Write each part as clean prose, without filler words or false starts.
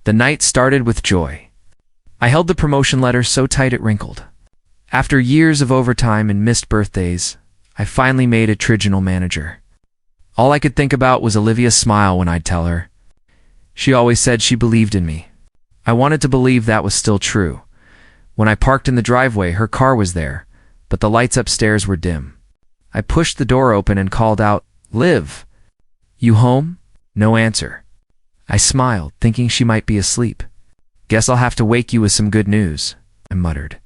The night started with joy. I held the promotion letter so tight it wrinkled. After years of overtime and missed birthdays, I finally made it regional manager. All I could think about was Olivia's smile when I'd tell her. She always said she believed in me. I wanted to believe that was still true. When I parked in the driveway, her car was there, but the lights upstairs were dim. I pushed the door open and called out, "Liv, you home?" No answer. I smiled, thinking she might be asleep. "Guess I'll have to wake you with some good news," I muttered.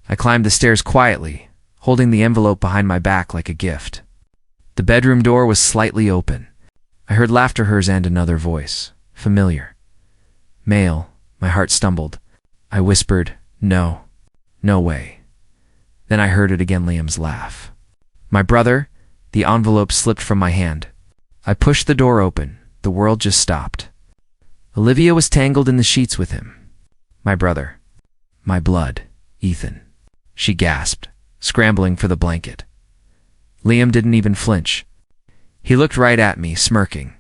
I climbed the stairs quietly, holding the envelope behind my back like a gift. The bedroom door was slightly open. I heard laughter hers and another voice, familiar. Male. My heart stumbled. I whispered, "No. No way." Then I heard it again, Liam's laugh. "My brother." The envelope slipped from my hand. I pushed the door open. The world just stopped. Olivia was tangled in the sheets with him. My brother. My blood. Ethan. She gasped, scrambling for the blanket. Liam didn't even flinch. He looked right at me, smirking.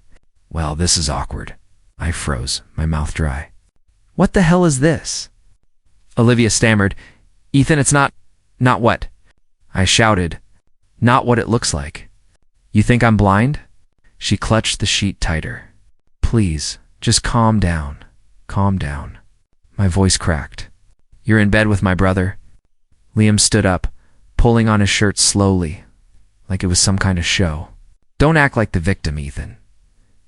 "Well, this is awkward." I froze, my mouth dry. "What the hell is this?" Olivia stammered. "Ethan, it's not what?" I shouted. "Not what it looks like." "You think I'm blind?" She clutched the sheet tighter. "Please, just calm down. Calm down." My voice cracked. "You're in bed with my brother?" Liam stood up, pulling on his shirt slowly, like it was some kind of show. "Don't act like the victim, Ethan.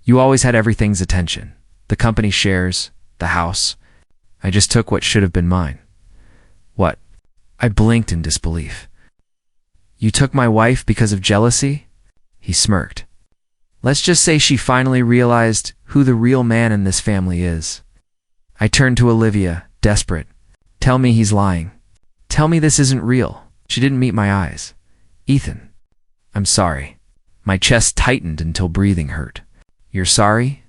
You always had everything's attention. The company shares, the house. I just took what should have been mine." "What?" I blinked in disbelief. "You took my wife because of jealousy?" He smirked. "Let's just say she finally realized who the real man in this family is." I turned to Olivia, desperate. "Tell me he's lying. Tell me this isn't real." She didn't meet my eyes. "Ethan, I'm sorry." My chest tightened until breathing hurt. "You're sorry?"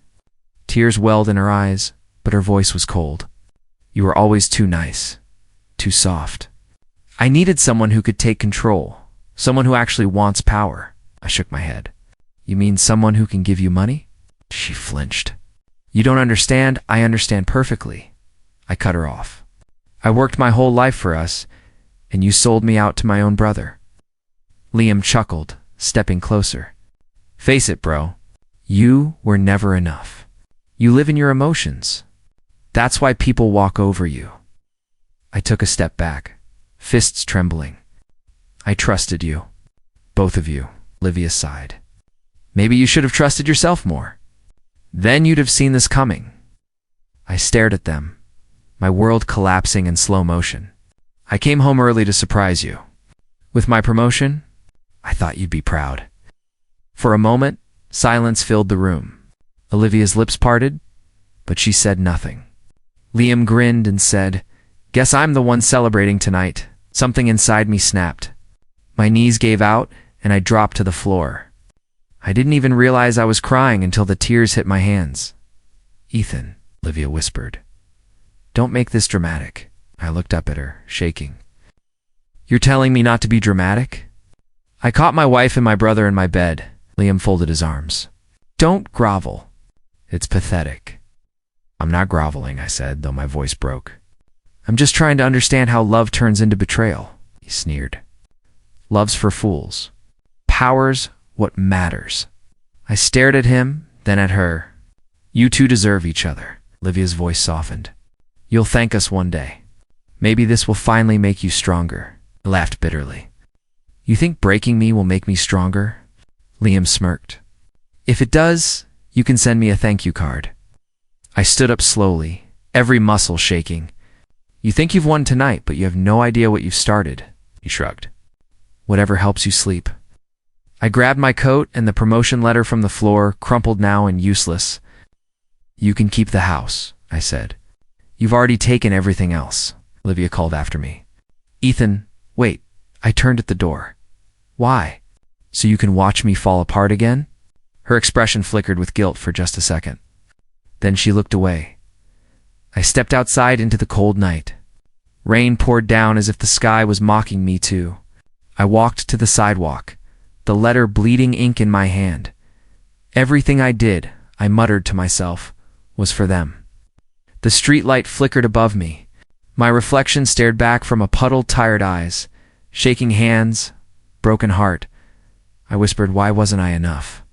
Tears welled in her eyes, but her voice was cold. "You were always too nice. Too soft." "I needed someone who could take control. Someone who actually wants power." I shook my head. "You mean someone who can give you money?" She flinched. "You don't understand. I understand perfectly." I cut her off. "I worked my whole life for us, and you sold me out to my own brother." Liam chuckled, stepping closer. "Face it, bro. You were never enough. You live in your emotions. That's why people walk over you." I took a step back, fists trembling. "I trusted you. Both of you," Olivia sighed. "Maybe you should have trusted yourself more. Then you'd have seen this coming." I stared at them, my world collapsing in slow motion. "I came home early to surprise you. With my promotion, I thought you'd be proud." For a moment, silence filled the room. Olivia's lips parted, but she said nothing. Liam grinned and said, "Guess I'm the one celebrating tonight." Something inside me snapped. My knees gave out, and I dropped to the floor. I didn't even realize I was crying until the tears hit my hands. "Ethan," Olivia whispered. "Don't make this dramatic." I looked up at her, shaking. "You're telling me not to be dramatic?" I caught my wife and my brother in my bed. Liam folded his arms. "Don't grovel. It's pathetic." "I'm not groveling," I said, though my voice broke. "I'm just trying to understand how love turns into betrayal," he sneered. "Love's for fools. Power's what matters." I stared at him, then at her. "You two deserve each other." Olivia's voice softened. "You'll thank us one day. Maybe this will finally make you stronger." I laughed bitterly. "You think breaking me will make me stronger?" Liam smirked. "If it does, you can send me a thank you card." I stood up slowly, every muscle shaking. "You think you've won tonight, but you have no idea what you've started," he shrugged. "Whatever helps you sleep." I grabbed my coat and the promotion letter from the floor, crumpled now and useless. "You can keep the house," I said. "You've already taken everything else," Olivia called after me. "Ethan, wait." I turned at the door. "Why? So you can watch me fall apart again?" Her expression flickered with guilt for just a second. Then she looked away. I stepped outside into the cold night. Rain poured down as if the sky was mocking me too. I walked to the sidewalk, the letter bleeding ink in my hand. Everything I did, I muttered to myself, was for them. The street light flickered above me. My reflection stared back from a puddled, tired eyes. Shaking hands, broken heart. I whispered, why wasn't I enough?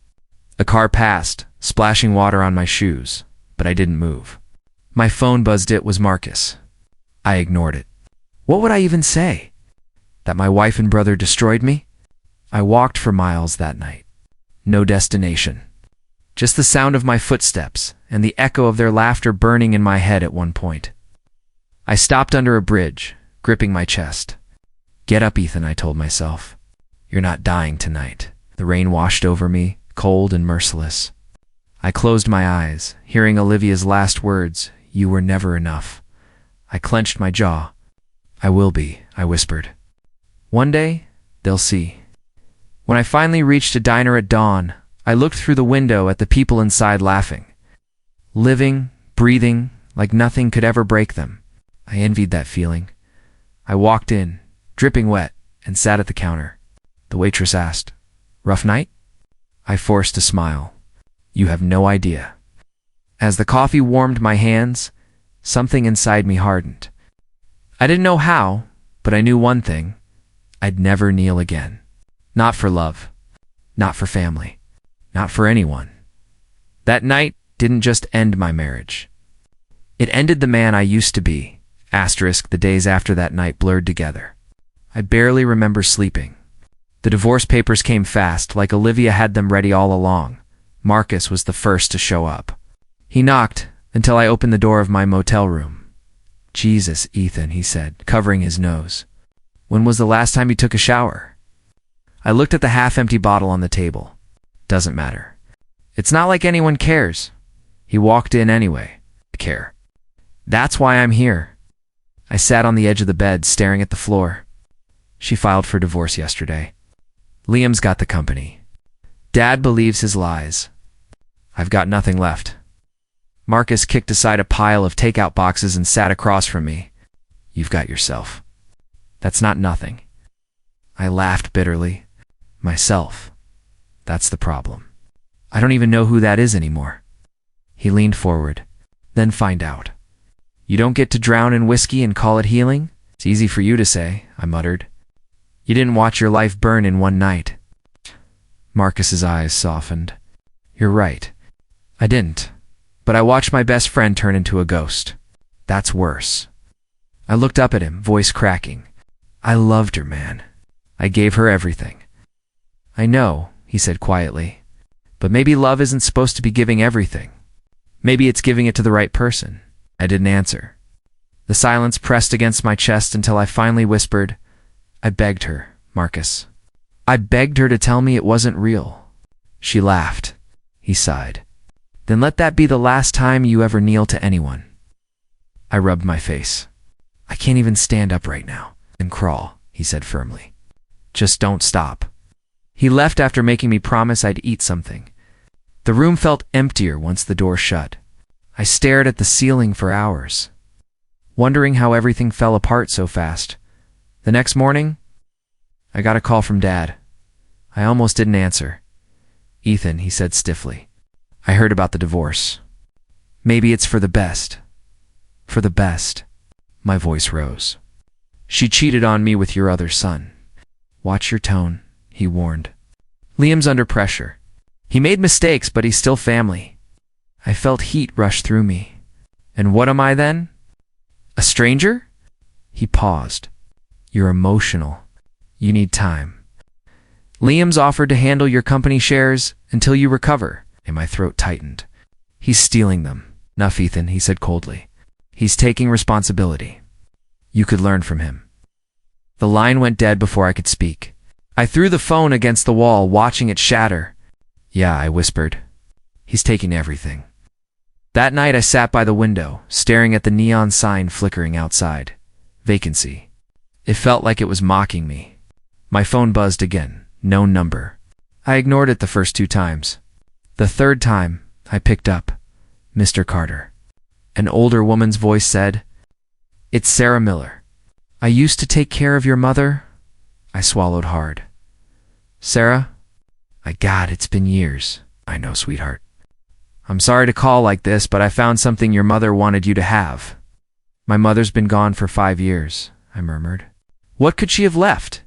A car passed, splashing water on my shoes, but I didn't move. My phone buzzed. It was Marcus. I ignored it. What would I even say? That my wife and brother destroyed me? I walked for miles that night. No destination. Just the sound of my footsteps and the echo of their laughter burning in my head at one point. I stopped under a bridge, gripping my chest. Get up, Ethan, I told myself. You're not dying tonight. The rain washed over me, cold and merciless. I closed my eyes, hearing Olivia's last words, you were never enough. I clenched my jaw. I will be, I whispered. One day, they'll see. When I finally reached a diner at dawn, I looked through the window at the people inside laughing. Living, breathing, like nothing could ever break them. I envied that feeling. I walked in, dripping wet, and sat at the counter. The waitress asked, rough night? I forced a smile. You have no idea. As the coffee warmed my hands, something inside me hardened. I didn't know how, but I knew one thing. I'd never kneel again. Not for love. Not for family. Not for anyone. That night didn't just end my marriage. It ended the man I used to be. Asterisk, the days after that night blurred together. I barely remember sleeping. The divorce papers came fast, like Olivia had them ready all along. Marcus was the first to show up. He knocked until I opened the door of my motel room. Jesus, Ethan, he said, covering his nose. When was the last time you took a shower? I looked at the half-empty bottle on the table. Doesn't matter. It's not like anyone cares. He walked in anyway. I care. That's why I'm here. I sat on the edge of the bed, staring at the floor. She filed for divorce yesterday. Liam's got the company. Dad believes his lies. I've got nothing left. Marcus kicked aside a pile of takeout boxes and sat across from me. You've got yourself. That's not nothing. I laughed bitterly. Myself. That's the problem. I don't even know who that is anymore. He leaned forward. Then find out. You don't get to drown in whiskey and call it healing? It's easy for you to say, I muttered. You didn't watch your life burn in one night. Marcus's eyes softened. You're right. I didn't. But I watched my best friend turn into a ghost. That's worse. I looked up at him, voice cracking. I loved her, man. I gave her everything. I know, he said quietly. But maybe love isn't supposed to be giving everything. Maybe it's giving it to the right person. I didn't answer. The silence pressed against my chest until I finally whispered, I begged her, Marcus. I begged her to tell me it wasn't real. She laughed. He sighed. Then let that be the last time you ever kneel to anyone. I rubbed my face. I can't even stand up right now. And crawl, he said firmly. Just don't stop. He left after making me promise I'd eat something. The room felt emptier once the door shut. I stared at the ceiling for hours, wondering how everything fell apart so fast. The next morning, I got a call from Dad. I almost didn't answer. Ethan, he said stiffly. I heard about the divorce. Maybe it's for the best. For the best. My voice rose. She cheated on me with your other son. Watch your tone, he warned. Liam's under pressure. He made mistakes, but he's still family. I felt heat rush through me. And what am I then? A stranger? He paused. You're emotional. You need time. Liam's offered to handle your company shares until you recover, and my throat tightened. He's stealing them. Enough, Ethan, he said coldly. He's taking responsibility. You could learn from him. The line went dead before I could speak. I threw the phone against the wall, watching it shatter. Yeah, I whispered. He's taking everything. That night I sat by the window, staring at the neon sign flickering outside. Vacancy. It felt like it was mocking me. My phone buzzed again. No number. I ignored it the first 2 times. The third time, I picked up. Mr. Carter. An older woman's voice said, It's Sarah Miller. I used to take care of your mother. I swallowed hard. Sarah? My God, it's been years. I know, sweetheart. I'm sorry to call like this, but I found something your mother wanted you to have. My mother's been gone for 5 years, I murmured. What could she have left?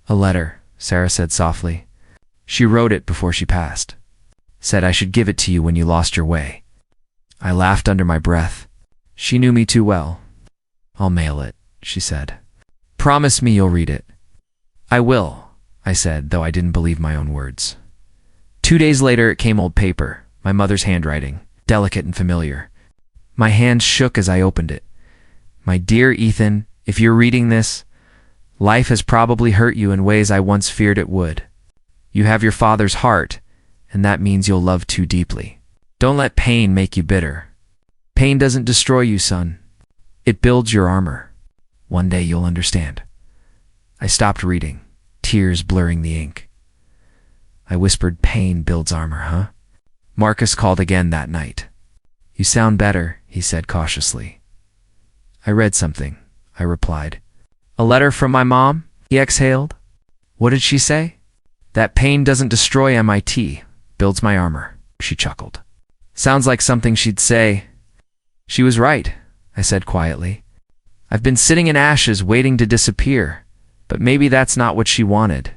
A letter, Sarah said softly. She wrote it before she passed. Said I should give it to you when you lost your way. I laughed under my breath. She knew me too well. I'll mail it, she said. Promise me you'll read it. I will, I said, though I didn't believe my own words. 2 days later it came old paper, my mother's handwriting, delicate and familiar. My hands shook as I opened it. My dear Ethan, if you're reading this, life has probably hurt you in ways I once feared it would. You have your father's heart, and that means you'll love too deeply. Don't let pain make you bitter. Pain doesn't destroy you, son. It builds your armor. One day you'll understand. I stopped reading, tears blurring the ink. I whispered, pain builds armor, huh? Marcus called again that night. You sound better, he said cautiously. I read something, I replied. A letter from my mom? He exhaled. What did she say? That pain doesn't destroy MIT, builds my armor, she chuckled. Sounds like something she'd say. She was right, I said quietly. I've been sitting in ashes waiting to disappear, but maybe that's not what she wanted.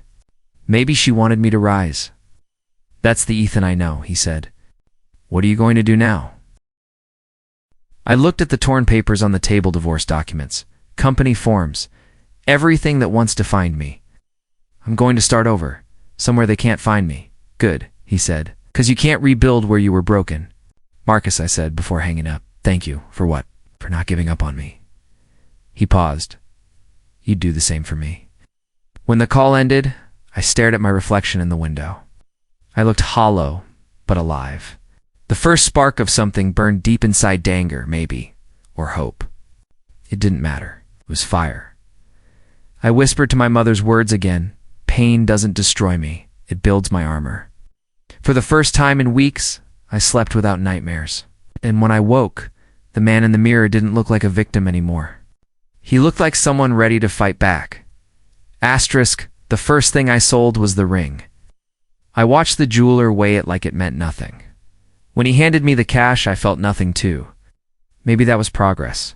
Maybe she wanted me to rise. That's the Ethan I know, he said. What are you going to do now? I looked at the torn papers on the table, divorce documents, company forms, everything that once defined me. I'm going to start over, somewhere they can't find me. Good, he said, 'cause you can't rebuild where you were broken. Marcus, I said before hanging up, thank you. For what? For not giving up on me. He paused. You'd do the same for me. When the call ended, I stared at my reflection in the window. I looked hollow, but alive. The first spark of something burned deep inside, anger, maybe, or hope. It didn't matter. It was fire. I whispered to my mother's words again. Pain doesn't destroy me. It builds my armor. For the first time in weeks, I slept without nightmares. And when I woke, the man in the mirror didn't look like a victim anymore. He looked like someone ready to fight back. Asterisk, the first thing I sold was the ring. I watched the jeweler weigh it like it meant nothing. When he handed me the cash, I felt nothing too. Maybe that was progress.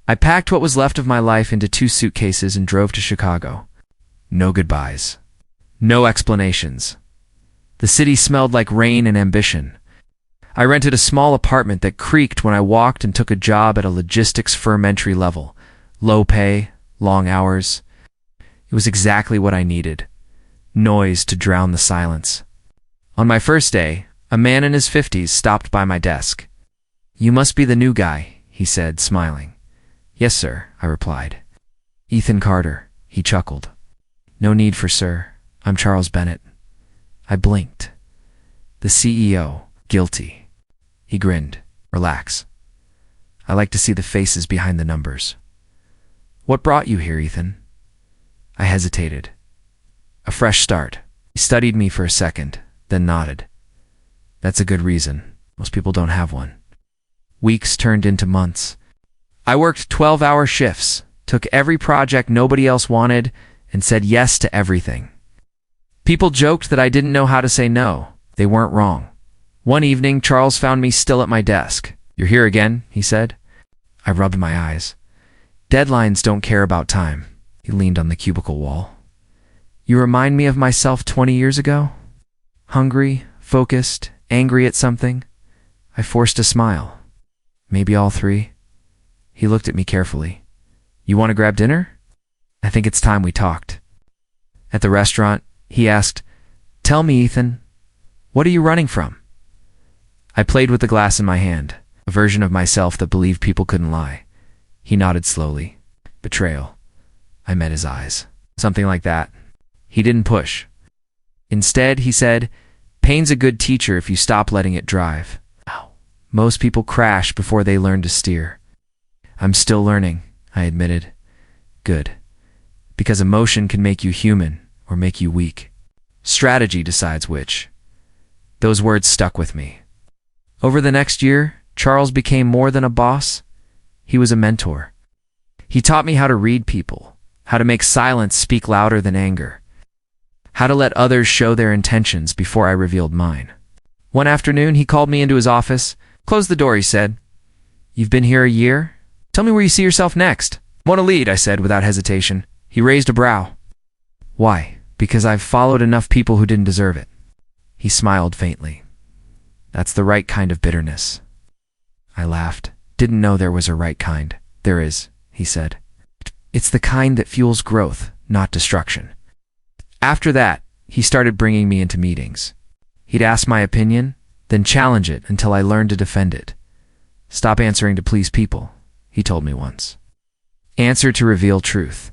I packed what was left of my life into 2 suitcases and drove to Chicago. No goodbyes. No explanations. The city smelled like rain and ambition. I rented a small apartment that creaked when I walked and took a job at a logistics firm, entry level. Low pay, long hours. It was exactly what I needed. Noise to drown the silence. On my first day, a man in his 50s stopped by my desk. You must be the new guy, he said, smiling. Yes, sir, I replied. Ethan Carter, he chuckled. No need for sir. I'm Charles Bennett. I blinked. The CEO, guilty. He grinned. Relax. I like to see the faces behind the numbers. What brought you here, Ethan? I hesitated. A fresh start. He studied me for a second, then nodded. That's a good reason. Most people don't have one. Weeks turned into months. I worked 12-hour shifts, took every project nobody else wanted, and said yes to everything. People joked that I didn't know how to say no. They weren't wrong. One evening, Charles found me still at my desk. You're here again, he said. I rubbed my eyes. Deadlines don't care about time. He leaned on the cubicle wall. You remind me of myself 20 years ago? Hungry, focused, angry at something. I forced a smile. Maybe all 3. He looked at me carefully. You want to grab dinner? I think it's time we talked. At the restaurant, he asked, Tell me, Ethan, what are you running from? I played with the glass in my hand, a version of myself that believed people couldn't lie. He nodded slowly. Betrayal. I met his eyes. Something like that. He didn't push. Instead, he said, Pain's a good teacher if you stop letting it drive. Most people crash before they learn to steer. I'm still learning, I admitted. Good. Because emotion can make you human or make you weak. Strategy decides which. Those words stuck with me. Over the next year, Charles became more than a boss. He was a mentor. He taught me how to read people, how to make silence speak louder than anger, how to let others show their intentions before I revealed mine. One afternoon, he called me into his office. Close the door, he said. You've been here a year? Tell me where you see yourself next. Want a lead, I said without hesitation. He raised a brow. Why? Because I've followed enough people who didn't deserve it. He smiled faintly. That's the right kind of bitterness. I laughed. Didn't know there was a right kind. There is, he said. It's the kind that fuels growth, not destruction. After that, he started bringing me into meetings. He'd ask my opinion, then challenge it until I learned to defend it. Stop answering to please people, he told me once. Answer to reveal truth.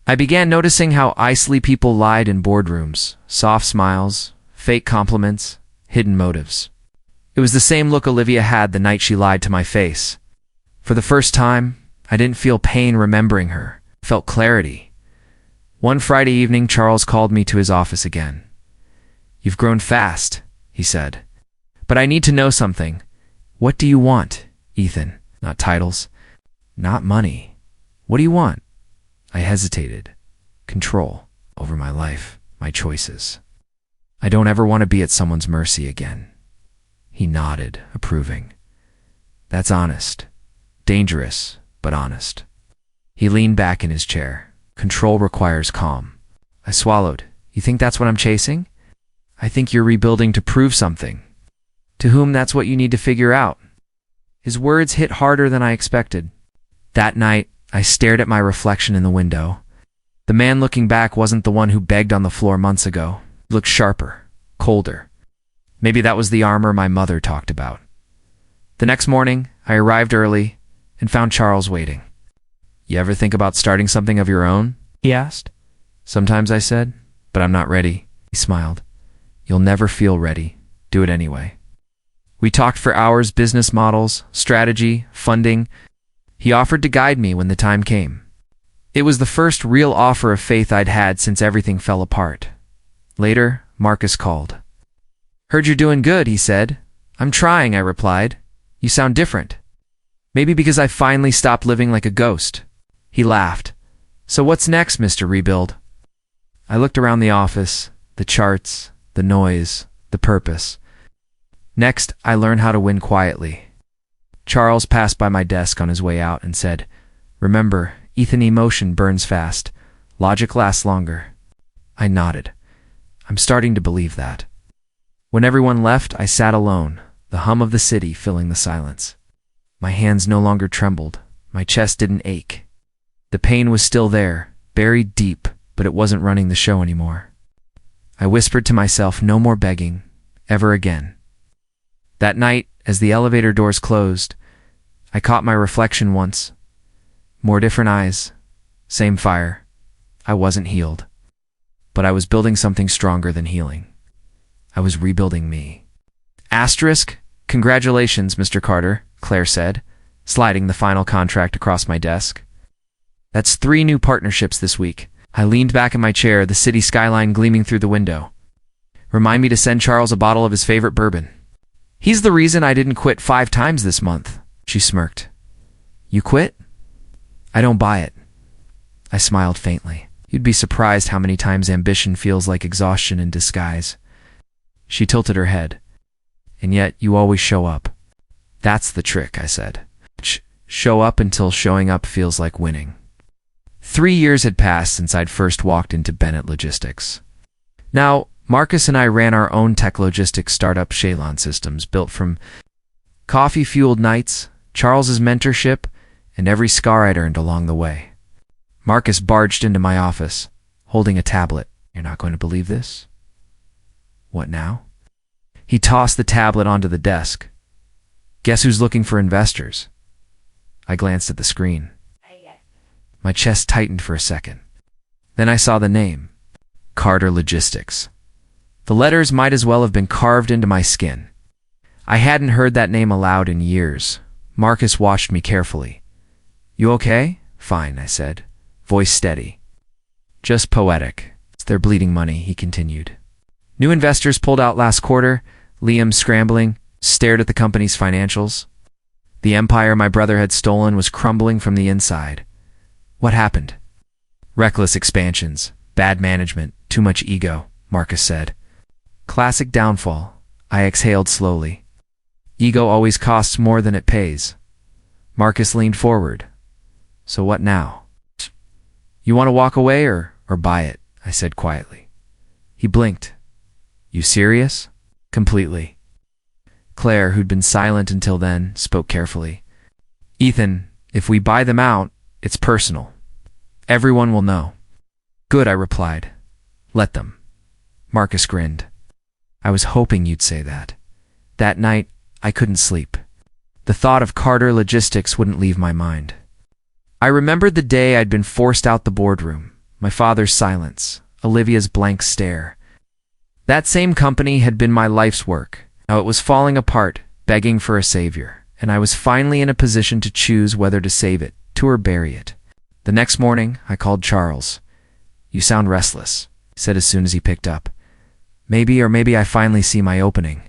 I began noticing how icily people lied in boardrooms, soft smiles, fake compliments, hidden motives. It was the same look Olivia had the night she lied to my face. For the first time, I didn't feel pain remembering her, felt clarity. One Friday evening, Charles called me to his office again. You've grown fast, he said. But I need to know something. What do you want, Ethan? Not titles, not money. What do you want? I hesitated. Control over my life, my choices. I don't ever want to be at someone's mercy again. He nodded, approving. That's honest. Dangerous, but honest. He leaned back in his chair. Control requires calm. I swallowed. You think that's what I'm chasing? I think you're rebuilding to prove something. To whom, that's what you need to figure out. His words hit harder than I expected. That night, I stared at my reflection in the window. The man looking back wasn't the one who begged on the floor months ago. He looked sharper, colder. Maybe that was the armor my mother talked about. The next morning, I arrived early and found Charles waiting. You ever think about starting something of your own? He asked. Sometimes, I said, but I'm not ready. He smiled. You'll never feel ready. Do it anyway. We talked for hours, business models, strategy, funding. He offered to guide me when the time came. It was the first real offer of faith I'd had since everything fell apart. Later, Marcus called. Heard you're doing good, he said. I'm trying, I replied. You sound different. Maybe because I finally stopped living like a ghost. He laughed. So what's next, Mr. Rebuild? I looked around the office, the charts, the noise, the purpose. Next, I learned how to win quietly. Charles passed by my desk on his way out and said, Remember, Ethan, emotion burns fast. Logic lasts longer. I nodded. I'm starting to believe that. When everyone left, I sat alone, the hum of the city filling the silence. My hands no longer trembled. My chest didn't ache. The pain was still there, buried deep, but it wasn't running the show anymore. I whispered to myself, no more begging, ever again. That night, as the elevator doors closed, I caught my reflection once. More different eyes, same fire. I wasn't healed, but I was building something stronger than healing. I was rebuilding me. Asterisk, congratulations, Mr. Carter, Claire said, sliding the final contract across my desk. That's 3 new partnerships this week. I leaned back in my chair, the city skyline gleaming through the window. Remind me to send Charles a bottle of his favorite bourbon. He's the reason I didn't quit 5 times this month, she smirked. You quit? I don't buy it. I smiled faintly. You'd be surprised how many times ambition feels like exhaustion in disguise. She tilted her head. And yet, you always show up. That's the trick, I said. Show up until showing up feels like winning. 3 years had passed since I'd first walked into Bennett Logistics. Now, Marcus and I ran our own tech logistics startup, Shalon Systems, built from coffee-fueled nights, Charles's mentorship, and every scar I'd earned along the way. Marcus barged into my office, holding a tablet. You're not going to believe this? What now? He tossed the tablet onto the desk. Guess who's looking for investors? I glanced at the screen. My chest tightened for a second. Then I saw the name, Carter Logistics. The letters might as well have been carved into my skin. I hadn't heard that name aloud in years. Marcus watched me carefully. You okay? Fine, I said, voice steady. Just poetic. It's their bleeding money, he continued. New investors pulled out last quarter. Liam, scrambling, stared at the company's financials. The empire my brother had stolen was crumbling from the inside. What happened? Reckless expansions, bad management, too much ego, Marcus said. Classic downfall. I exhaled slowly. Ego always costs more than it pays. Marcus leaned forward. So what now? You want to walk away or buy it? I said quietly. He blinked. You serious? Completely. Claire, who'd been silent until then, spoke carefully. Ethan, if we buy them out, it's personal. Everyone will know. Good, I replied. Let them. Marcus grinned. I was hoping you'd say that. That night, I couldn't sleep. The thought of Carter Logistics wouldn't leave my mind. I remembered the day I'd been forced out the boardroom, my father's silence, Olivia's blank stare. That same company had been my life's work. Now it was falling apart, begging for a savior, and I was finally in a position to choose whether to save it, or bury it. The next morning, I called Charles. You sound restless, he said as soon as he picked up. Maybe I finally see my opening.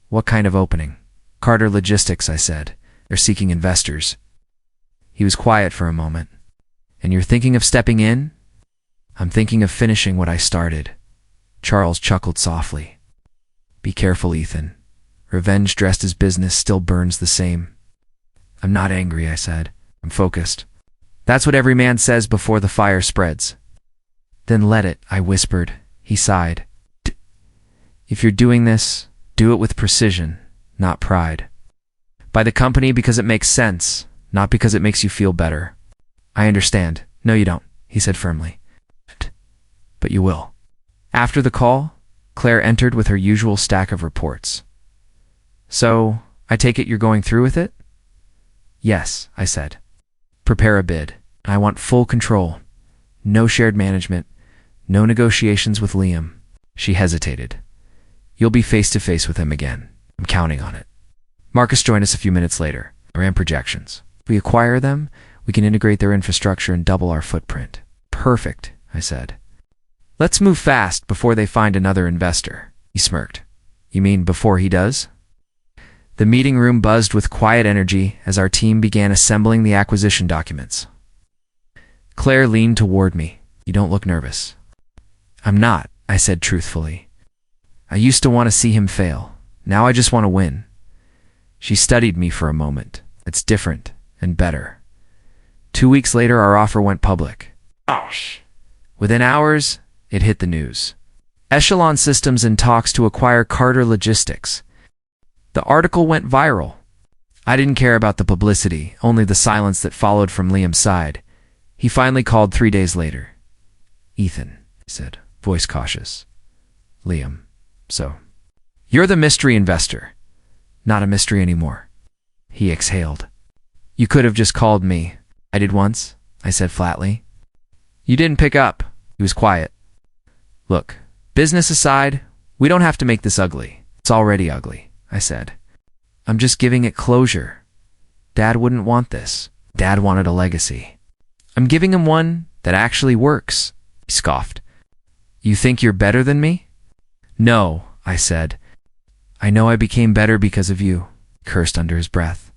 What kind of opening? Carter Logistics, I said. They're seeking investors. He was quiet for a moment. And you're thinking of stepping in? I'm thinking of finishing what I started. Charles chuckled softly. Be careful, Ethan. Revenge dressed as business still burns the same. I'm not angry, I said. I'm focused. That's what every man says before the fire spreads. Then let it, I whispered. He sighed. If you're doing this, do it with precision, not pride. Buy the company because it makes sense, not because it makes you feel better. I understand. No, you don't, he said firmly. But you will. After the call, Claire entered with her usual stack of reports. So, I take it you're going through with it? Yes, I said. Prepare a bid. I want full control. No shared management. No negotiations with Liam. She hesitated. You'll be face to face with him again. I'm counting on it. Marcus joined us a few minutes later. I ran projections. If we acquire them, we can integrate their infrastructure and double our footprint. Perfect, I said. Let's move fast before they find another investor. He smirked. You mean before he does? The meeting room buzzed with quiet energy as our team began assembling the acquisition documents. Claire leaned toward me. You don't look nervous. I'm not, I said truthfully. I used to want to see him fail. Now I just want to win. She studied me for a moment. It's different and better. 2 weeks later, our offer went public. Ouch. Within hours, it hit the news. Echelon Systems in talks to acquire Carter Logistics. The article went viral. I didn't care about the publicity, only the silence that followed from Liam's side. He finally called 3 days later. Ethan, he said, voice cautious. Liam, so. You're the mystery investor. Not a mystery anymore. He exhaled. You could have just called me. I did once, I said flatly. You didn't pick up. He was quiet. Look, business aside, we don't have to make this ugly. It's already ugly, I said. I'm just giving it closure. Dad wouldn't want this. Dad wanted a legacy. I'm giving him one that actually works, he scoffed. You think you're better than me? No, I said. I know I became better because of you, he cursed under his breath.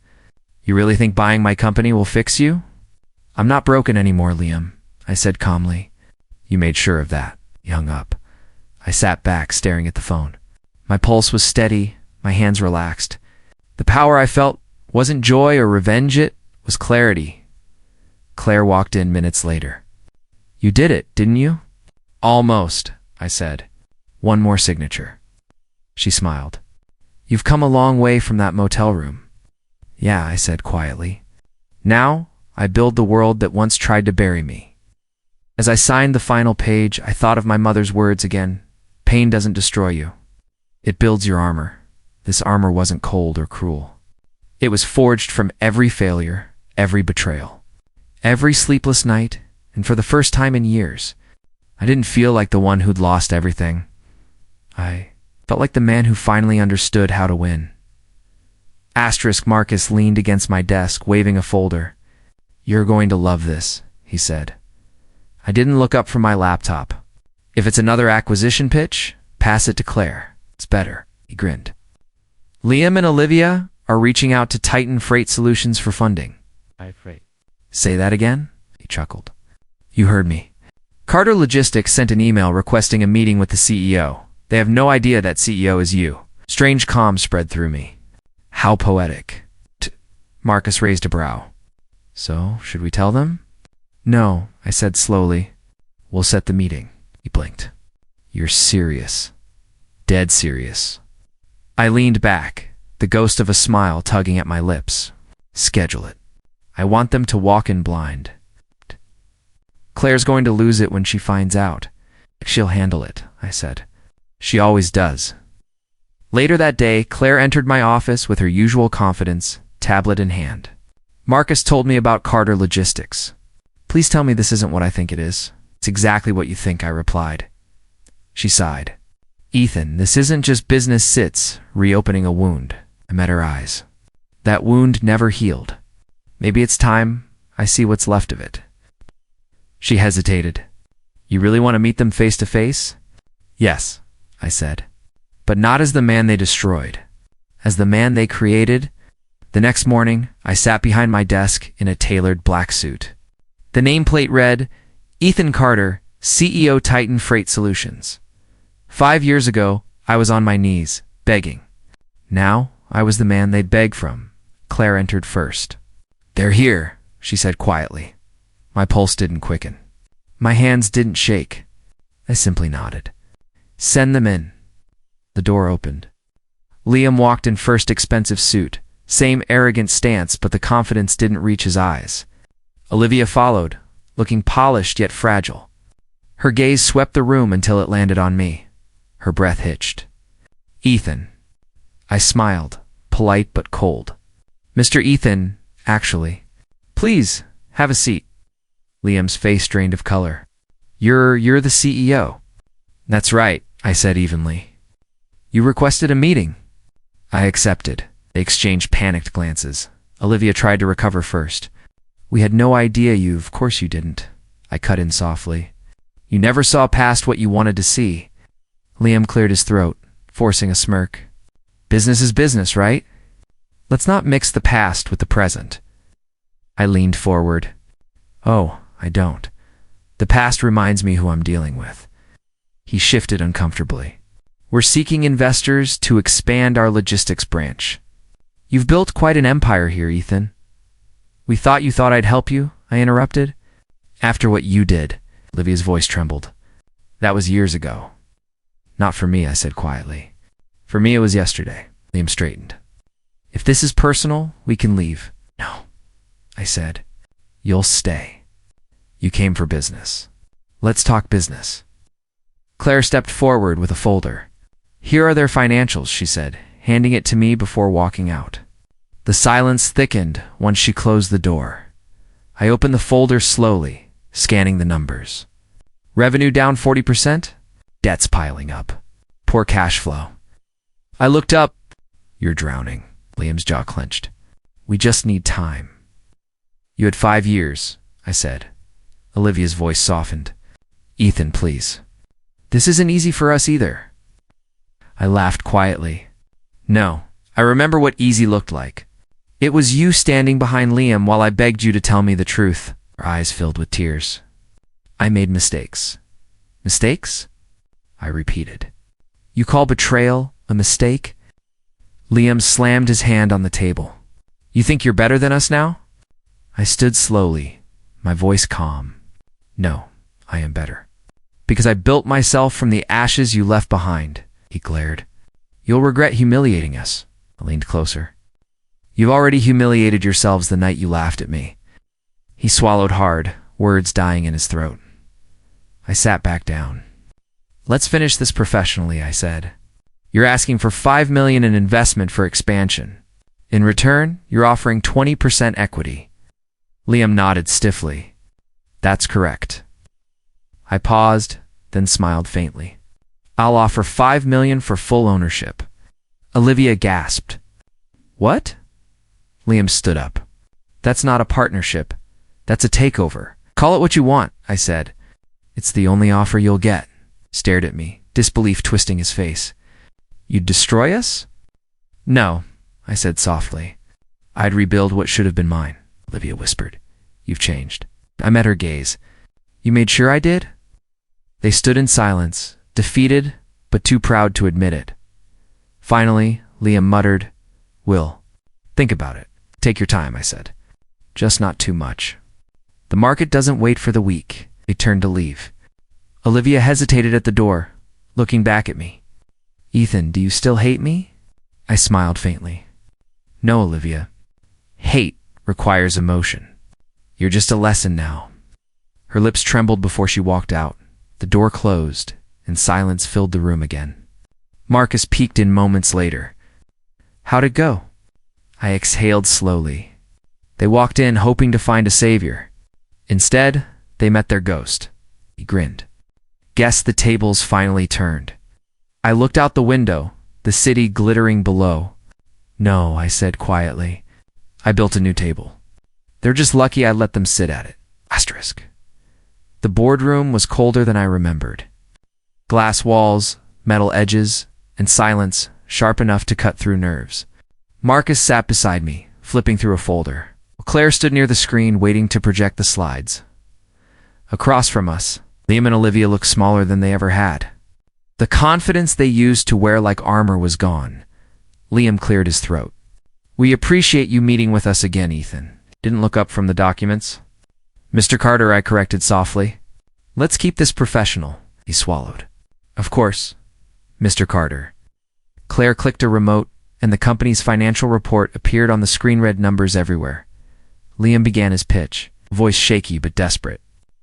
You really think buying my company will fix you? I'm not broken anymore, Liam, I said calmly. You made sure of that. He hung up. I sat back, staring at the phone. My pulse was steady, my hands relaxed. The power I felt wasn't joy or revenge, it was clarity. Claire walked in minutes later. You did it, didn't you? Almost, I said. One more signature. She smiled. You've come a long way from that motel room. Yeah, I said quietly. Now, I build the world that once tried to bury me. As I signed the final page, I thought of my mother's words again. Pain doesn't destroy you. It builds your armor. This armor wasn't cold or cruel. It was forged from every failure, every betrayal, every sleepless night, and for the first time in years, I didn't feel like the one who'd lost everything. I felt like the man who finally understood how to win. Asterisk Marcus leaned against my desk, waving a folder. You're going to love this, he said. I didn't look up from my laptop. If it's another acquisition pitch, pass it to Claire. It's better, he grinned. Liam and Olivia are reaching out to Titan Freight Solutions for funding. Freight. Say that again? He chuckled. You heard me. Carter Logistics sent an email requesting a meeting with the CEO. They have no idea that CEO is you. Strange calm spread through me. How poetic. Marcus raised a brow. So, should we tell them? No, I said slowly. We'll set the meeting. He blinked. You're serious. Dead serious. I leaned back, the ghost of a smile tugging at my lips. Schedule it. I want them to walk in blind. Claire's going to lose it when she finds out. She'll handle it, I said. She always does. Later that day, Claire entered my office with her usual confidence, tablet in hand. Marcus told me about Carter Logistics. Please tell me this isn't what I think it is. It's exactly what you think, I replied. She sighed. Ethan, this isn't just business sits, reopening a wound. I met her eyes. That wound never healed. Maybe it's time I see what's left of it. She hesitated. You really want to meet them face to face? Yes, I said. But not as the man they destroyed. As the man they created. The next morning, I sat behind my desk in a tailored black suit. The nameplate read, Ethan Carter, CEO Titan Freight Solutions. 5 years ago, I was on my knees, begging. Now, I was the man they'd beg from. Claire entered first. They're here, she said quietly. My pulse didn't quicken. My hands didn't shake. I simply nodded. Send them in. The door opened. Liam walked in first expensive suit, same arrogant stance, but the confidence didn't reach his eyes. Olivia followed, looking polished yet fragile. Her gaze swept the room until it landed on me. Her breath hitched. Ethan. I smiled, polite but cold. Mr. Ethan, actually. Please, have a seat. Liam's face drained of color. You're the CEO. That's right, I said evenly. You requested a meeting. I accepted. They exchanged panicked glances. Olivia tried to recover first. We had no idea of course you didn't. I cut in softly. You never saw past what you wanted to see. Liam cleared his throat, forcing a smirk. Business is business, right? Let's not mix the past with the present. I leaned forward. Oh, I don't. The past reminds me who I'm dealing with. He shifted uncomfortably. We're seeking investors to expand our logistics branch. You've built quite an empire here, Ethan. We thought you thought I'd help you, I interrupted. After what you did, Olivia's voice trembled. That was years ago. Not for me, I said quietly. For me, it was yesterday. Liam straightened. If this is personal, we can leave. No, I said. You'll stay. You came for business. Let's talk business. Claire stepped forward with a folder. Here are their financials, she said, handing it to me before walking out. The silence thickened once she closed the door. I opened the folder slowly, scanning the numbers. Revenue down 40%? Debts piling up. Poor cash flow. I looked up. You're drowning. Liam's jaw clenched. We just need time. You had 5 years, I said. Olivia's voice softened. Ethan, please. This isn't easy for us either. I laughed quietly. No, I remember what easy looked like. It was you standing behind Liam while I begged you to tell me the truth. Her eyes filled with tears. I made mistakes. Mistakes? I repeated. You call betrayal a mistake? Liam slammed his hand on the table. You think you're better than us now? I stood slowly, my voice calm. No, I am better. Because I built myself from the ashes you left behind, he glared. You'll regret humiliating us. I leaned closer. You've already humiliated yourselves the night you laughed at me. He swallowed hard, words dying in his throat. I sat back down. Let's finish this professionally, I said. You're asking for $5 million in investment for expansion. In return, you're offering 20% equity. Liam nodded stiffly. That's correct. I paused, then smiled faintly. I'll offer $5 million for full ownership. Olivia gasped. What? Liam stood up. That's not a partnership. That's a takeover. Call it what you want, I said. It's the only offer you'll get. Stared at me, disbelief twisting his face. You'd destroy us? No, I said softly. I'd rebuild what should have been mine, Olivia whispered. You've changed. I met her gaze. You made sure I did? They stood in silence, defeated, but too proud to admit it. Finally, Liam muttered, "Will, think about it. Take your time," I said. "Just not too much." "The market doesn't wait for the weak." They turned to leave. Olivia hesitated at the door, looking back at me. "Ethan, do you still hate me?" I smiled faintly. "No, Olivia. Hate requires emotion. You're just a lesson now." Her lips trembled before she walked out. The door closed, and silence filled the room again. Marcus peeked in moments later. "How'd it go?" I exhaled slowly. They walked in hoping to find a savior. Instead, they met their ghost. He grinned. "Guess the tables finally turned." I looked out the window, the city glittering below. "No," I said quietly. "I built a new table. They're just lucky I let them sit at it." Asterisk. The boardroom was colder than I remembered. Glass walls, metal edges, and silence sharp enough to cut through nerves. Marcus sat beside me, flipping through a folder. Claire stood near the screen, waiting to project the slides. Across from us, Liam and Olivia looked smaller than they ever had. The confidence they used to wear like armor was gone. Liam cleared his throat. "We appreciate you meeting with us again, Ethan." Didn't look up from the documents. "Mr. Carter," I corrected softly. "Let's keep this professional." He swallowed. "Of course, Mr. Carter." Claire clicked a remote, and the company's financial report appeared on the screen. Red numbers everywhere. Liam began his pitch, voice shaky but desperate.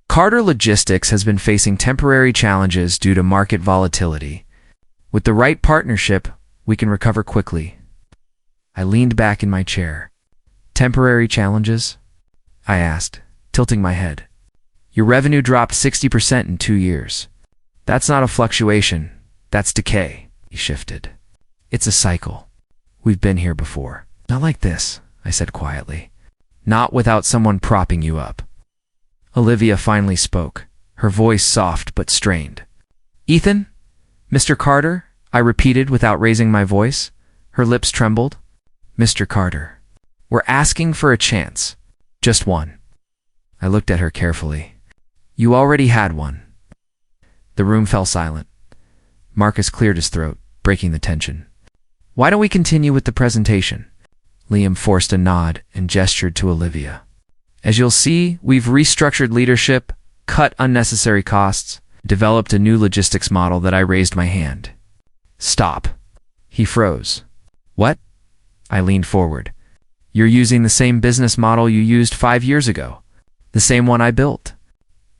"Carter Logistics has been facing temporary challenges due to market volatility. With the right partnership, we can recover quickly." I leaned back in my chair. "Temporary challenges?" I asked, tilting my head. "Your revenue dropped 60% in 2 years. That's not a fluctuation, that's decay." He shifted. "It's a cycle. We've been here before." "Not like this," I said quietly. "Not without someone propping you up." Olivia finally spoke, her voice soft but strained. "Ethan? Mr. Carter?" I repeated without raising my voice. Her lips trembled. "Mr. Carter, we're asking for a chance. Just one." I looked at her carefully. "You already had one." The room fell silent. Marcus cleared his throat, breaking the tension. "Why don't we continue with the presentation?" Liam forced a nod and gestured to Olivia. "As you'll see, we've restructured leadership, cut unnecessary costs, developed a new logistics model." That I raised my hand. "Stop." He froze. "What?" I leaned forward. "You're using the same business model you used 5 years ago. The same one I built.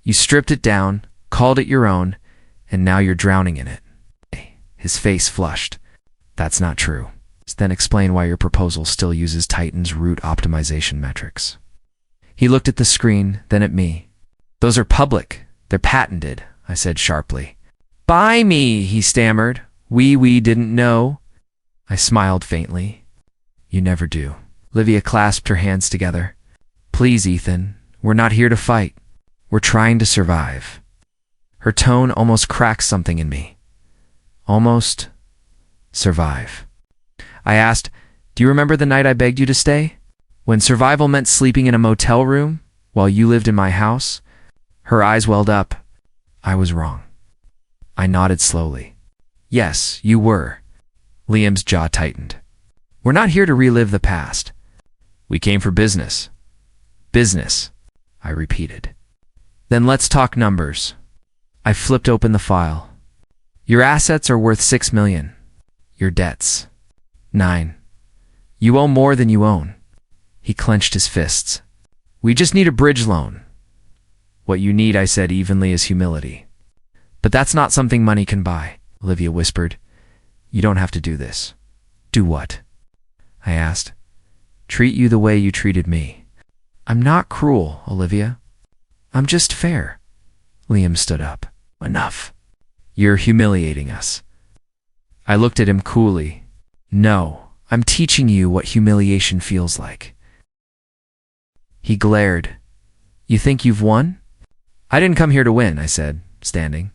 You stripped it down, called it your own, and now you're drowning in it." His face flushed. "That's not true." "Then explain why your proposal still uses Titan's route optimization metrics." He looked at the screen, then at me. "Those are public. They're patented," I said sharply. "By me," he stammered. We didn't know." I smiled faintly. "You never do." Olivia clasped her hands together. "Please, Ethan, we're not here to fight. We're trying to survive." Her tone almost cracked something in me. Almost survive. I asked, "Do you remember the night I begged you to stay? When survival meant sleeping in a motel room while you lived in my house?" Her eyes welled up. I was wrong. I nodded slowly. "Yes, you were." Liam's jaw tightened. "We're not here to relive the past. We came for business." "Business," I repeated. "Then let's talk numbers." I flipped open the file. "Your assets are worth $6 million. Your debts, 9. You owe more than you own." He clenched his fists. "We just need a bridge loan." "What you need," I said evenly, "is humility." "But that's not something money can buy," Olivia whispered. "You don't have to do this." "Do what?" I asked. "Treat you the way you treated me." "I'm not cruel, Olivia. I'm just fair." Liam stood up. "Enough. You're humiliating us." I looked at him coolly. "No, I'm teaching you what humiliation feels like." He glared. "You think you've won?" "I didn't come here to win," I said, standing.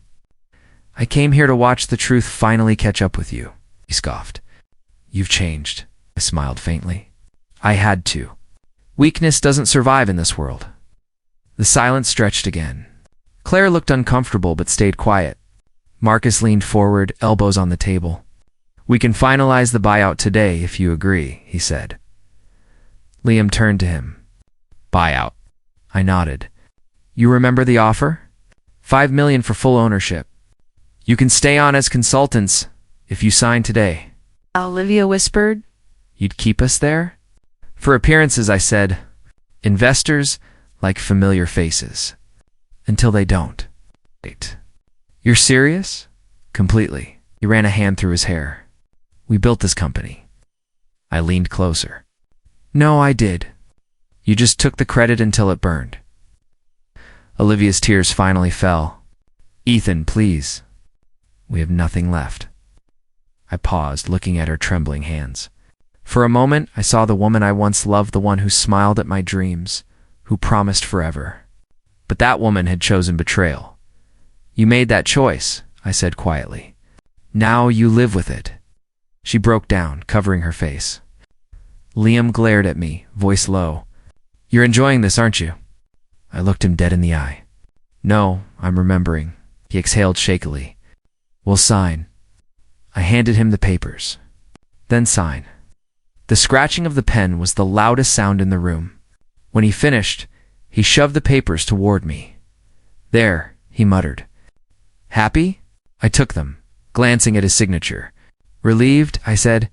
"I came here to watch the truth finally catch up with you." He scoffed. "You've changed." I smiled faintly. "I had to. Weakness doesn't survive in this world." The silence stretched again. Claire looked uncomfortable but stayed quiet. Marcus leaned forward, elbows on the table. We can finalize the buyout today if you agree, he said. Liam turned to him. Buyout. I nodded. You remember the offer? $5 million for full ownership. You can stay on as consultants if you sign today. Olivia whispered. You'd keep us there? For appearances, I said. Investors like familiar faces. Until they don't. Wait. You're serious? Completely. He ran a hand through his hair. We built this company. I leaned closer. No, I did. You just took the credit until it burned. Olivia's tears finally fell. Ethan, please. We have nothing left. I paused, looking at her trembling hands. For a moment, I saw the woman I once loved, the one who smiled at my dreams, who promised forever. But that woman had chosen betrayal. You made that choice, I said quietly. Now you live with it. She broke down, covering her face. Liam glared at me, voice low. You're enjoying this, aren't you? I looked him dead in the eye. No, I'm remembering. He exhaled shakily. We'll sign. I handed him the papers. Then sign. The scratching of the pen was the loudest sound in the room. When he finished, he shoved the papers toward me. There, he muttered. Happy? I took them, glancing at his signature. Relieved, I said.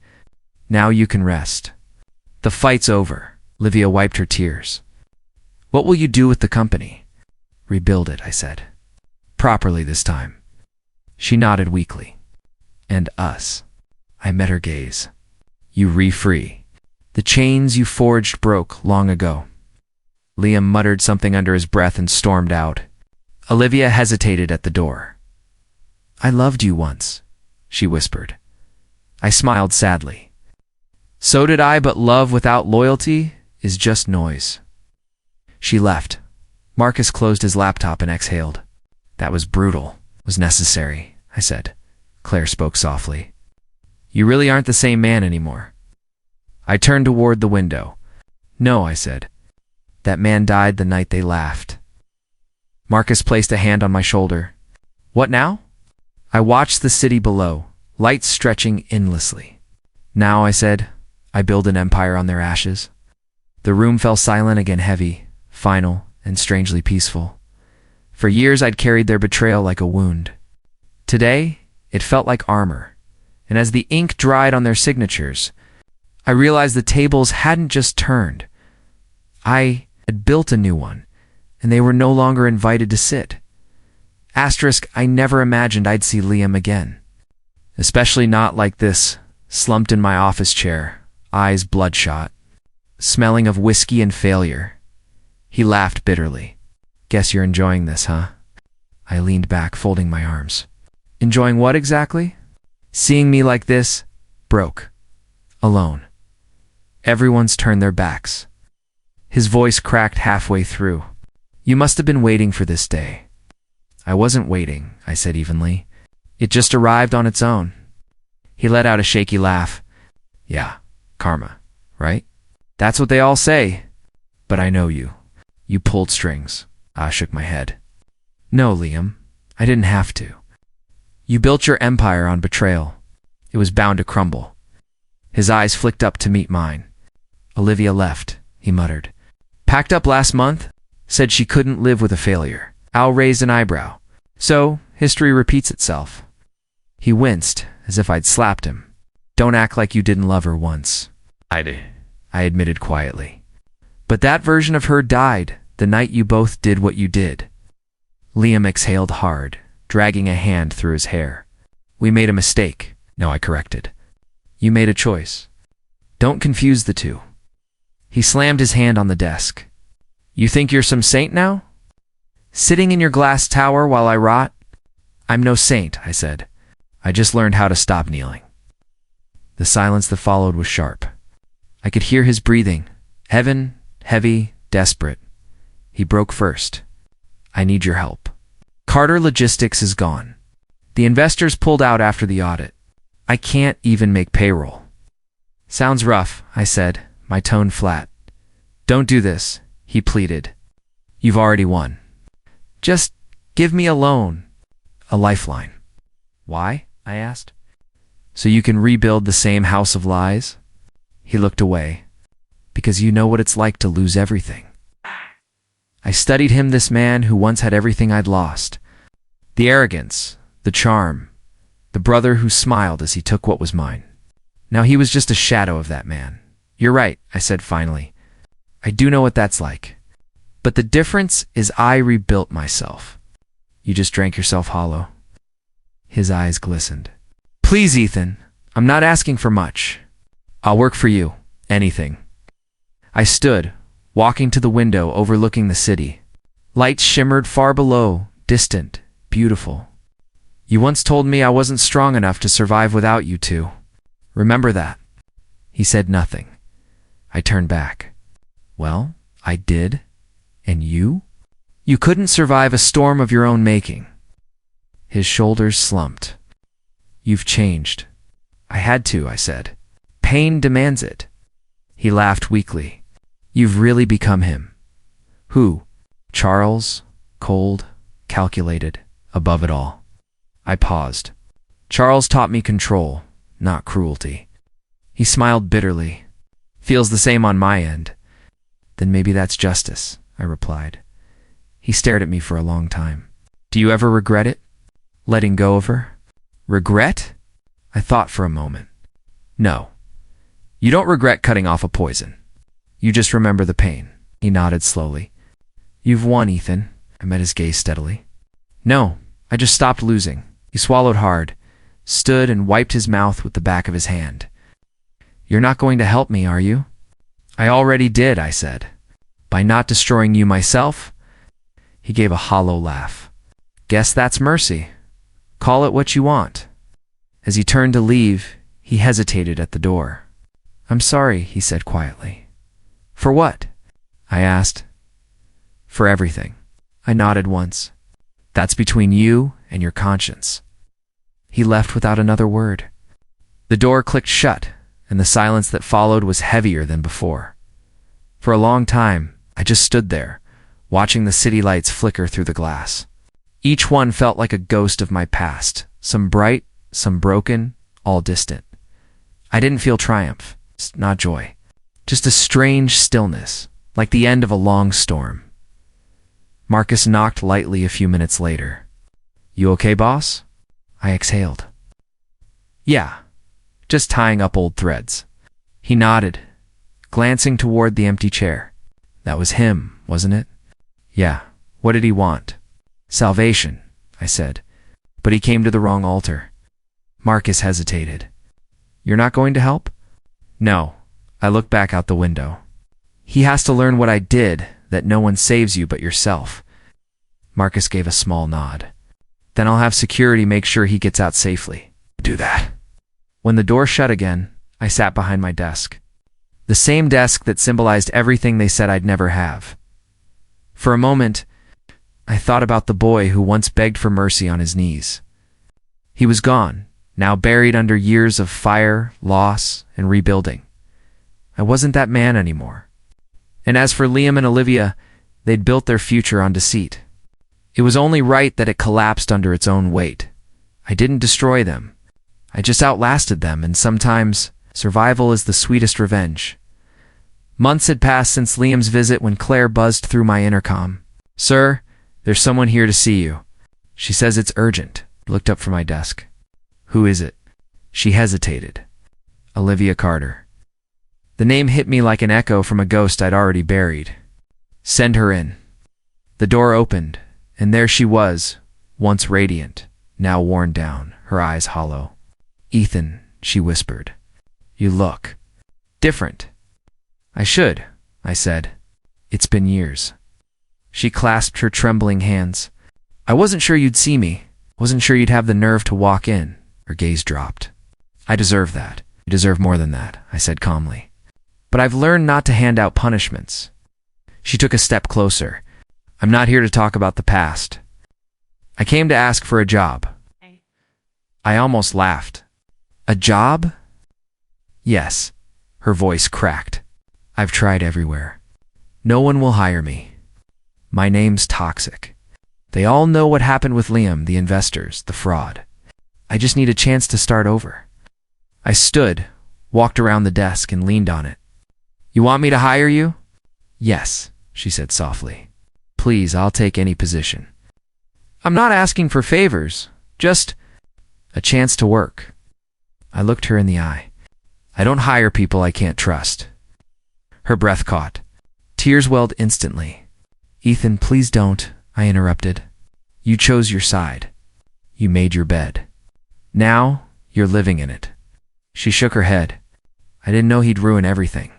Now you can rest. The fight's over. Olivia wiped her tears. What will you do with the company? Rebuild it, I said. Properly this time. She nodded weakly. And us. I met her gaze. You re-free. The chains you forged broke long ago. Liam muttered something under his breath and stormed out. Olivia hesitated at the door. I loved you once, she whispered. I smiled sadly. So did I, but love without loyalty is just noise. She left. Marcus closed his laptop and exhaled. That was brutal. Was necessary, I said. Claire spoke softly. You really aren't the same man anymore. I turned toward the window. No, I said. That man died the night they laughed. Marcus placed a hand on my shoulder. What now? I watched the city below, lights stretching endlessly. Now, I said, I build an empire on their ashes. The room fell silent again, heavy, final, and strangely peaceful. For years I'd carried their betrayal like a wound. Today, it felt like armor, and as the ink dried on their signatures, I realized the tables hadn't just turned. I had built a new one, and they were no longer invited to sit. Asterisk, I never imagined I'd see Liam again. Especially not like this, slumped in my office chair, eyes bloodshot, smelling of whiskey and failure. He laughed bitterly. Guess you're enjoying this, huh? I leaned back, folding my arms. Enjoying what exactly? Seeing me like this, broke, alone. Everyone's turned their backs. His voice cracked halfway through. You must have been waiting for this day. I wasn't waiting, I said evenly. It just arrived on its own. He let out a shaky laugh. Yeah, karma, right? That's what they all say. But I know you. You pulled strings. I shook my head. No, Liam, I didn't have to. You built your empire on betrayal. It was bound to crumble. His eyes flicked up to meet mine. Olivia left, he muttered. Packed up last month, said she couldn't live with a failure. Al raised an eyebrow. So, history repeats itself. He winced, as if I'd slapped him. Don't act like you didn't love her once. I did, I admitted quietly. But that version of her died the night you both did what you did. Liam exhaled hard, dragging a hand through his hair. We made a mistake. No, I corrected. You made a choice. Don't confuse the two. He slammed his hand on the desk. You think you're some saint now? Sitting in your glass tower while I rot? I'm no saint, I said. I just learned how to stop kneeling. The silence that followed was sharp. I could hear his breathing, heaven, heavy, desperate. He broke first. I need your help. Carter Logistics is gone. The investors pulled out after the audit. I can't even make payroll. Sounds rough, I said, my tone flat. Don't do this, he pleaded. You've already won. Just give me a loan, a lifeline. Why? I asked. So you can rebuild the same house of lies? He looked away. Because you know what it's like to lose everything. I studied him, this man who once had everything I'd lost. The arrogance, the charm, the brother who smiled as he took what was mine. Now he was just a shadow of that man. You're right, I said finally. I do know what that's like. But the difference is I rebuilt myself. You just drank yourself hollow. His eyes glistened. Please, Ethan, I'm not asking for much. I'll work for you. Anything. I stood, walking to the window overlooking the city. Lights shimmered far below, distant, beautiful. You once told me I wasn't strong enough to survive without you two. Remember that? He said nothing. I turned back. Well, I did. And you? You couldn't survive a storm of your own making. His shoulders slumped. You've changed. I had to, I said. Pain demands it. He laughed weakly. You've really become him. Who? Charles? Cold, calculated, above it all. I paused. Charles taught me control, not cruelty. He smiled bitterly. Feels the same on my end. Then maybe that's justice, I replied. He stared at me for a long time. Do you ever regret it? Letting go of her? Regret? I thought for a moment. No. You don't regret cutting off a poison. You just remember the pain. He nodded slowly. You've won, Ethan. I met his gaze steadily. No, I just stopped losing. He swallowed hard, stood and wiped his mouth with the back of his hand. You're not going to help me, are you? I already did, I said. By not destroying you myself? He gave a hollow laugh. Guess that's mercy. Call it what you want. As he turned to leave, he hesitated at the door. I'm sorry, he said quietly. For what? I asked. For everything. I nodded once. That's between you and your conscience. He left without another word. The door clicked shut, and the silence that followed was heavier than before. For a long time, I just stood there, watching the city lights flicker through the glass. Each one felt like a ghost of my past, some bright, some broken, all distant. I didn't feel triumph, not joy, just a strange stillness, like the end of a long storm. Marcus knocked lightly a few minutes later. You okay, boss? I exhaled. Yeah, just tying up old threads. He nodded, glancing toward the empty chair. That was him, wasn't it? Yeah. What did he want? Salvation, I said, but he came to the wrong altar. Marcus hesitated. You're not going to help? No. I looked back out the window. He has to learn what I did, that no one saves you but yourself. Marcus gave a small nod. Then I'll have security make sure he gets out safely. Do that. When the door shut again, I sat behind my desk. The same desk that symbolized everything they said I'd never have. For a moment, I thought about the boy who once begged for mercy on his knees. He was gone, now buried under years of fire, loss, and rebuilding. I wasn't that man anymore. And as for Liam and Olivia, they'd built their future on deceit. It was only right that it collapsed under its own weight. I didn't destroy them. I just outlasted them, and sometimes survival is the sweetest revenge. Months had passed since Liam's visit when Claire buzzed through my intercom. Sir, there's someone here to see you. She says it's urgent. I looked up from my desk. Who is it? She hesitated. Olivia Carter. The name hit me like an echo from a ghost I'd already buried. Send her in. The door opened, and there she was, once radiant, now worn down, her eyes hollow. Ethan, she whispered. You look different. I should, I said. It's been years. She clasped her trembling hands. I wasn't sure you'd see me. Wasn't sure you'd have the nerve to walk in. Her gaze dropped. I deserve that. You deserve more than that, I said calmly. But I've learned not to hand out punishments. She took a step closer. I'm not here to talk about the past. I came to ask for a job. I almost laughed. A job? Yes. Her voice cracked. I've tried everywhere. No one will hire me. My name's toxic. They all know what happened with Liam, the investors, the fraud. I just need a chance to start over. I stood, walked around the desk, and leaned on it. You want me to hire you? Yes, she said softly. Please, I'll take any position. I'm not asking for favors, just a chance to work. I looked her in the eye. I don't hire people I can't trust. Her breath caught. Tears welled instantly. Ethan, please don't, I interrupted. You chose your side. You made your bed. Now, you're living in it. She shook her head. I didn't know he'd ruin everything.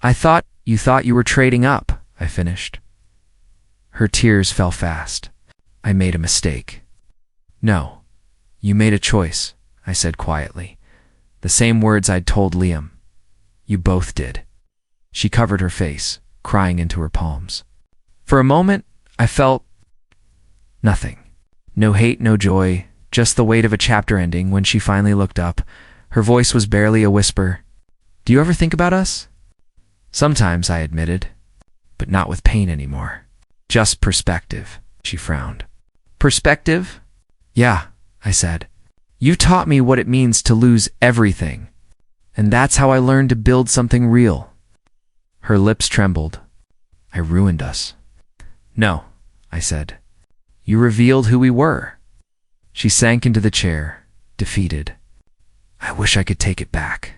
I thought you were trading up, I finished. Her tears fell fast. I made a mistake. No, you made a choice, I said quietly. The same words I'd told Liam. You both did. She covered her face, crying into her palms. For a moment, I felt nothing. No hate, no joy, just the weight of a chapter ending. When she finally looked up, her voice was barely a whisper. Do you ever think about us? Sometimes, I admitted, but not with pain anymore. Just perspective, she frowned. Perspective? Yeah, I said. You taught me what it means to lose everything, and that's how I learned to build something real. Her lips trembled. I ruined us. No, I said. You revealed who we were. She sank into the chair, defeated. I wish I could take it back.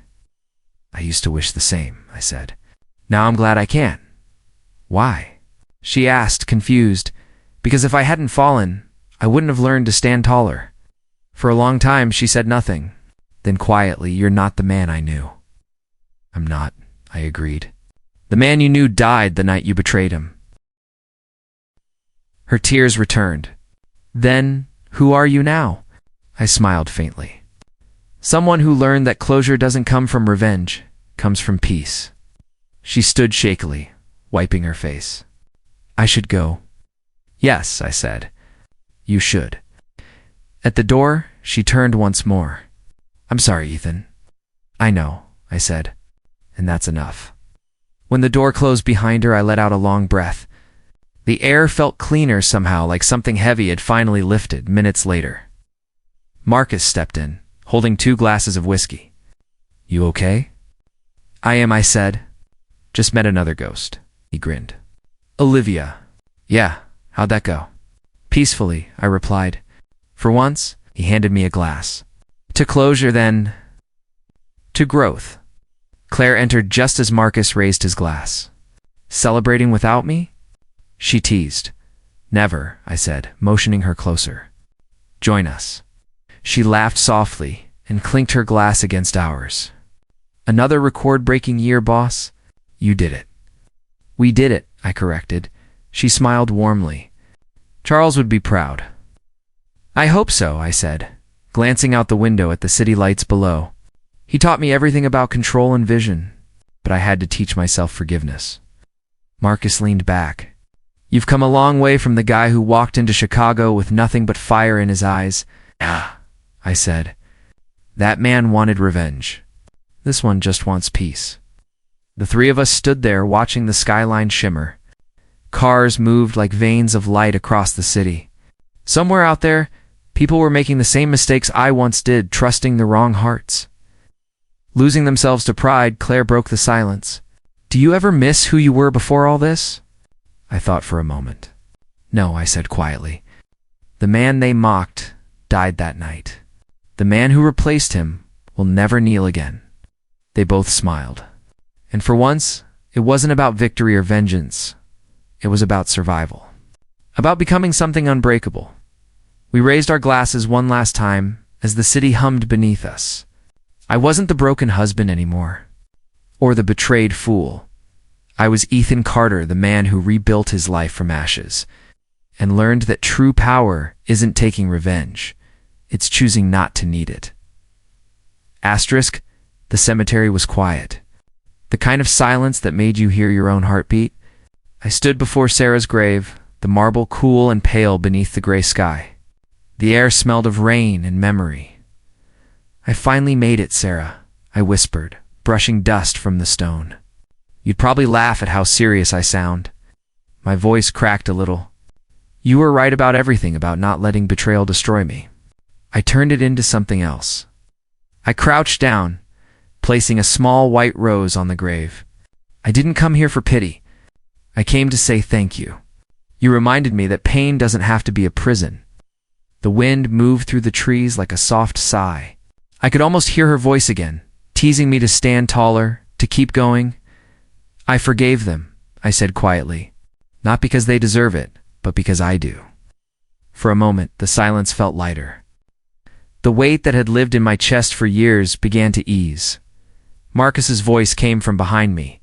I used to wish the same, I said. Now I'm glad I can. Why? She asked, confused, because if I hadn't fallen, I wouldn't have learned to stand taller. For a long time, she said nothing. Then quietly, you're not the man I knew. I'm not, I agreed. The man you knew died the night you betrayed him. Her tears returned. Then, who are you now? I smiled faintly. Someone who learned that closure doesn't come from revenge, comes from peace. She stood shakily, wiping her face. I should go. Yes, I said. You should. At the door, she turned once more. I'm sorry, Ethan. I know, I said, and that's enough. When the door closed behind her, I let out a long breath. The air felt cleaner somehow, like something heavy had finally lifted minutes later. Marcus stepped in, holding 2 glasses of whiskey. You okay? I am, I said. Just met another ghost. He grinned. Olivia. Yeah, how'd that go? Peacefully, I replied. For once, he handed me a glass. To closure, then to growth. Claire entered just as Marcus raised his glass. Celebrating without me? She teased. Never, I said, motioning her closer. Join us. She laughed softly and clinked her glass against ours. Another record-breaking year, boss? You did it. We did it, I corrected. She smiled warmly. Charles would be proud. I hope so, I said, glancing out the window at the city lights below. He taught me everything about control and vision, but I had to teach myself forgiveness. Marcus leaned back. You've come a long way from the guy who walked into Chicago with nothing but fire in his eyes. Ah, I said. That man wanted revenge. This one just wants peace. The 3 of us stood there watching the skyline shimmer. Cars moved like veins of light across the city. Somewhere out there, people were making the same mistakes I once did, trusting the wrong hearts. Losing themselves to pride, Claire broke the silence. Do you ever miss who you were before all this? I thought for a moment. No, I said quietly. The man they mocked died that night. The man who replaced him will never kneel again. They both smiled. And for once, it wasn't about victory or vengeance. It was about survival. About becoming something unbreakable. We raised our glasses one last time as the city hummed beneath us. I wasn't the broken husband anymore, or the betrayed fool. I was Ethan Carter, the man who rebuilt his life from ashes, and learned that true power isn't taking revenge. It's choosing not to need it. Asterisk, the cemetery was quiet. The kind of silence that made you hear your own heartbeat. I stood before Sarah's grave, the marble cool and pale beneath the gray sky. The air smelled of rain and memory. I finally made it, Sarah, I whispered, brushing dust from the stone. You'd probably laugh at how serious I sound. My voice cracked a little. You were right about everything about not letting betrayal destroy me. I turned it into something else. I crouched down, placing a small white rose on the grave. I didn't come here for pity. I came to say thank you. You reminded me that pain doesn't have to be a prison. The wind moved through the trees like a soft sigh. I could almost hear her voice again, teasing me to stand taller, to keep going. I forgave them, I said quietly. Not because they deserve it, but because I do. For a moment, the silence felt lighter. The weight that had lived in my chest for years began to ease. Marcus's voice came from behind me.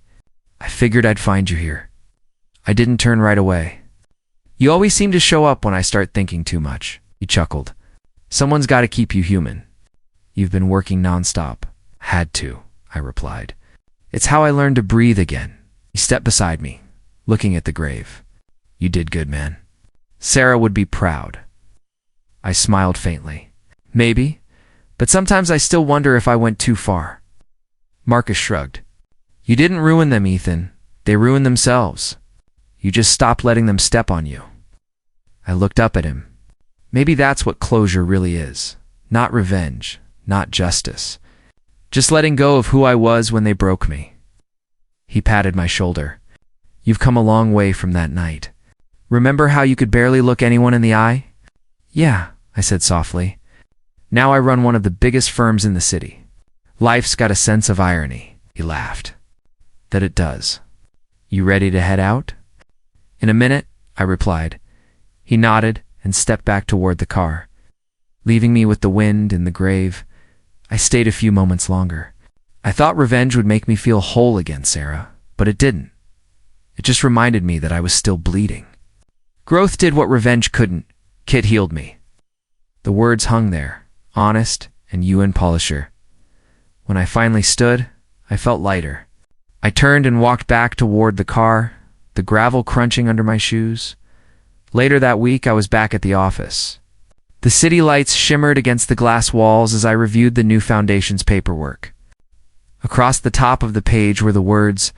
I figured I'd find you here. I didn't turn right away. You always seem to show up when I start thinking too much, he chuckled. Someone's got to keep you human. You've been working nonstop. Had to, I replied. It's how I learned to breathe again. He stepped beside me, looking at the grave. You did good, man. Sarah would be proud. I smiled faintly. Maybe, but sometimes I still wonder if I went too far. Marcus shrugged. You didn't ruin them, Ethan. They ruined themselves. You just stopped letting them step on you. I looked up at him. Maybe that's what closure really is. Not revenge, not justice. Just letting go of who I was when they broke me. He patted my shoulder. You've come a long way from that night. Remember how you could barely look anyone in the eye? Yeah, I said softly. Now I run one of the biggest firms in the city. Life's got a sense of irony. He laughed. That it does. You ready to head out? In a minute, I replied. He nodded and stepped back toward the car. Leaving me with the wind and the grave, I stayed a few moments longer. I thought revenge would make me feel whole again, Sarah, but it didn't. It just reminded me that I was still bleeding. Growth did what revenge couldn't. Kit healed me. The words hung there, honest and UN polisher. When I finally stood, I felt lighter. I turned and walked back toward the car, the gravel crunching under my shoes. Later that week, I was back at the office. The city lights shimmered against the glass walls as I reviewed the new foundation's paperwork. Across the top of the page were the words,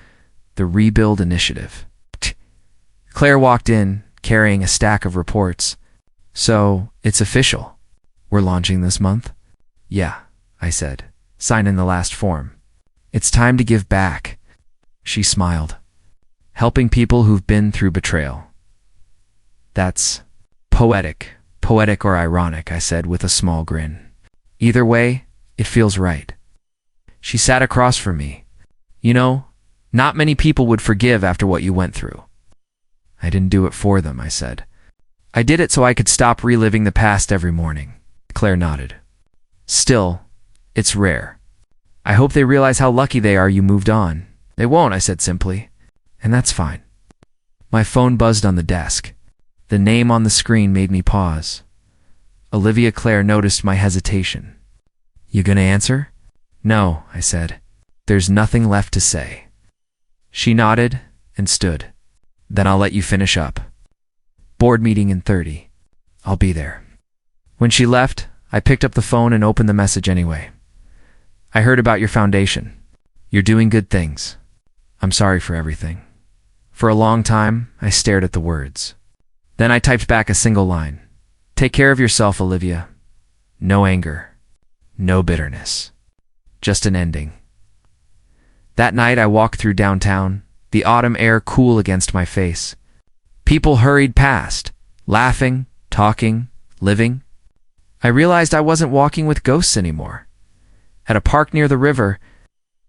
The Rebuild Initiative. Claire walked in, carrying a stack of reports. So, it's official. We're launching this month? Yeah, I said. Sign in the last form. It's time to give back. She smiled. Helping people who've been through betrayal. That's poetic. Poetic or ironic, I said with a small grin. Either way, it feels right. She sat across from me. You know, not many people would forgive after what you went through. I didn't do it for them, I said. I did it so I could stop reliving the past every morning. Claire nodded. Still, it's rare. I hope they realize how lucky they are you moved on. They won't, I said simply. And that's fine. My phone buzzed on the desk. The name on the screen made me pause. Olivia Claire noticed my hesitation. You gonna answer? No, I said. There's nothing left to say. She nodded and stood. Then I'll let you finish up. Board meeting in 30. I'll be there. When she left, I picked up the phone and opened the message anyway. I heard about your foundation. You're doing good things. I'm sorry for everything. For a long time, I stared at the words. Then I typed back a single line. Take care of yourself, Olivia. No anger. No bitterness. Just an ending. That night I walked through downtown, the autumn air cool against my face. People hurried past, laughing, talking, living. I realized I wasn't walking with ghosts anymore. At a park near the river,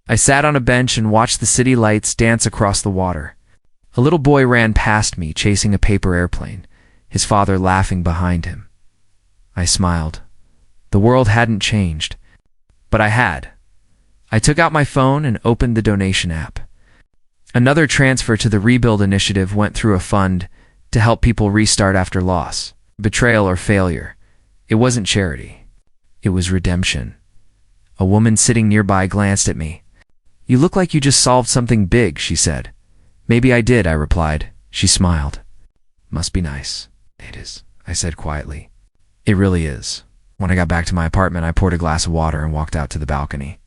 I sat on a bench and watched the city lights dance across the water. A little boy ran past me, chasing a paper airplane, his father laughing behind him. I smiled. The world hadn't changed, but I had. I took out my phone and opened the donation app. Another transfer to the Rebuild Initiative went through a fund to help people restart after loss, betrayal, or failure. It wasn't charity. It was redemption. A woman sitting nearby glanced at me. You look like you just solved something big, she said. Maybe I did, I replied. She smiled. Must be nice. It is, I said quietly. It really is. When I got back to my apartment, I poured a glass of water and walked out to the balcony.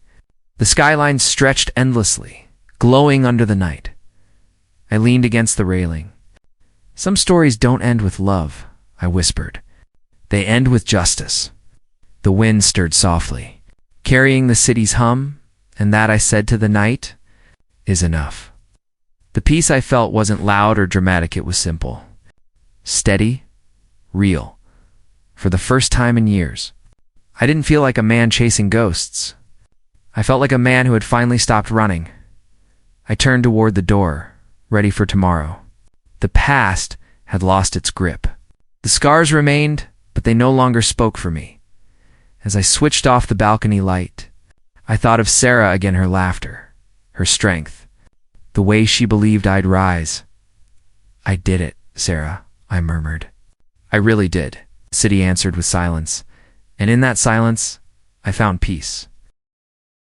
The skyline stretched endlessly, glowing under the night. I leaned against the railing. Some stories don't end with love, I whispered. They end with justice. The wind stirred softly. carrying the city's hum, and that I said to the night, is enough. The peace I felt wasn't loud or dramatic, it was simple. Steady, real. For the first time in years, I didn't feel like a man chasing ghosts. I felt like a man who had finally stopped running. I turned toward the door, ready for tomorrow. The past had lost its grip. The scars remained, but they no longer spoke for me. As I switched off the balcony light, I thought of Sarah again, her laughter, her strength, the way she believed I'd rise. I did it, Sarah, I murmured. I really did, the city answered with silence, and in that silence, I found peace.